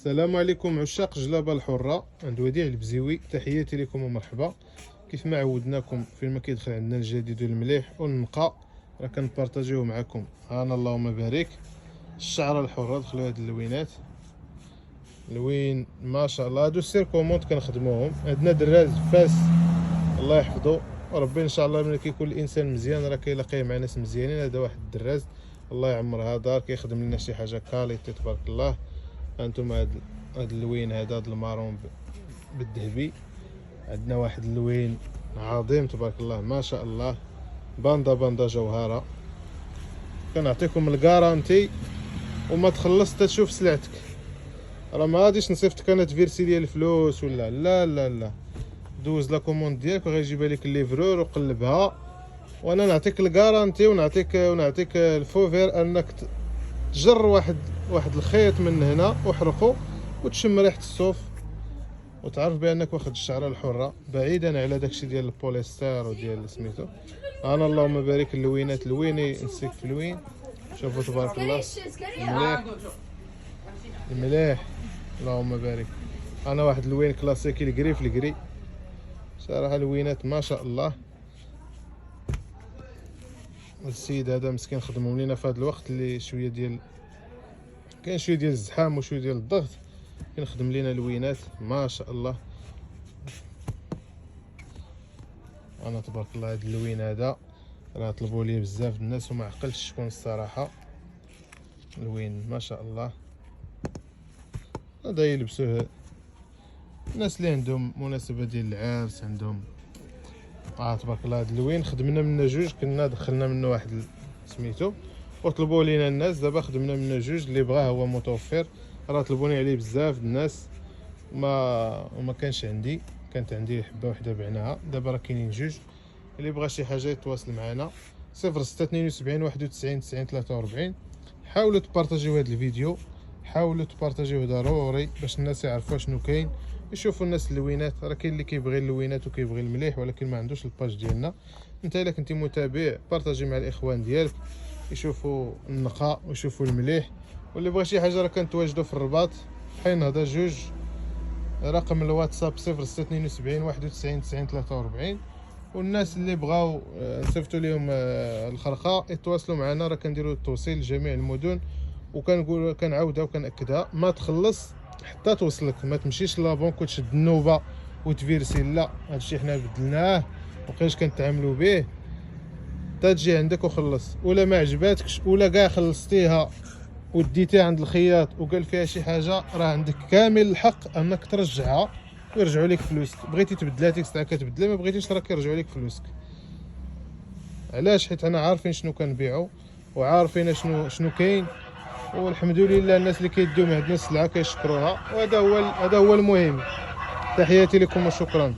السلام عليكم عشاق جلابه الحره، عند وديع البزيوي. تحياتي لكم ومرحبا. كيف ما عودناكم فين ما كيدخل عندنا الجديد والمليح والنقاء راه كنبارطاجيوه معكم. هانا اللهم بارك. الشعره الحره دخلوا هاد اللوينات، لوين ما شاء الله. هادو السيركومونت كنخدموهم. عندنا دراز فاس الله يحفظه وربي ان شاء الله. ملي كيكون الانسان مزيان راه كيلاقيه مع ناس مزيانين. هذا واحد الدراز الله يعمرها دار، كيخدم لنا شي حاجه كاليتي تبارك الله. هانتوما هاد اللوين هذا، هاد المارون بالذهبي. عندنا واحد اللوين عظيم تبارك الله ما شاء الله، باندا جوهره. كنعطيكم الكارانتي وما تخلص حتى تشوف سلعتك. راه ما غاديش نصيفطك انا تفيرسي ليا الفلوس ولا لا، دوز لا كوموند ديالك وغيجيبها لك الليفرور وقلبها، وانا نعطيك الكارانتي ونعطيك الفوفير انك تجر واحد الخيط من هنا وحرقه وتشم ريحه الصوف وتعرف بانك واخد الشعره الحره، بعيدا على داكشي ديال البوليستر وديال سميتو. انا اللهم بارك اللوينات لويني نسيك في لوين. شوفوا تبارك الله المليح اللهم بارك. انا واحد اللوين كلاسيكي الكري في الكري صراحه، لوينات ما شاء الله. السيد هذا مسكين خدمهم لينا في هذا الوقت اللي شويه ديال كاين شويه ديال الزحام وشويه ديال الضغط، كنخدم لينا لوينات ما شاء الله. انا تبارك الله هذا اللوين هذا راه طلبوا لي بزاف الناس وما عقلتش شكون الصراحه. لوين ما شاء الله هذا يلبسوه الناس اللي عندهم مناسبه ديال العرس عندهم. تبارك الله هذا اللوين خدمنا منه جوج، كنا دخلنا منه واحد سميتو وطلبوا لينا الناس. دابا خدمنا منه جوج، اللي بغاه هو متوفر. راه طلبوني عليه بزاف الناس وما كانش عندي، كانت عندي حبه وحده بعناها. دابا راه كاينين جوج. اللي بغى شي حاجه يتواصل معنا 0672 91 90 43. حاولوا تبارطاجيو هذا الفيديو، حاولوا تبارطاجيوه ضروري باش الناس يعرفوا شنو كاين، يشوفوا الناس اللوينات. راه كاين اللي كيبغي اللوينات وكيبغي المليح ولكن ما عندوش الباج ديالنا. انت الا كنتي متابع بارطاجي مع الاخوان ديالك يشوفوا النقاء ويشوفوا المليح. واللي بغى شي حاجه راه كنتواجدوا في الرباط حين هذا جوج. رقم الواتساب 0672 91 90 43. والناس اللي بغاو نصيفطوا لهم الخرخه يتواصلوا معنا، راه كنديروا التوصيل لجميع المدن. وكنقول كنعاودها وكنأكدها، ما تخلص حتى توصلك. ما تمشيش لابونك وتشد النوبه وتفيرسي، لا هادشي حنا بدلناه وبقيناش كنتعاملوا به حتى تجي عندك وخلص. ولا ما عجباتكش ولا كاع خلصتيها وديتيها عند الخياط وقال فيها شي حاجه، راه عندك كامل الحق انك ترجعها ويرجعوا لك فلوسك. بغيتي تبدلها ديك الساعه كتبدلها، ما بغيتيش راه كيرجعوا لك فلوسك. علاش؟ حيت حنا عارفين شنو كنبيعوا وعارفين شنو كاين، والحمد لله الناس اللي كيديو من عندنا السلعه كيشكروها، وهذا هو المهم. تحياتي لكم وشكرا.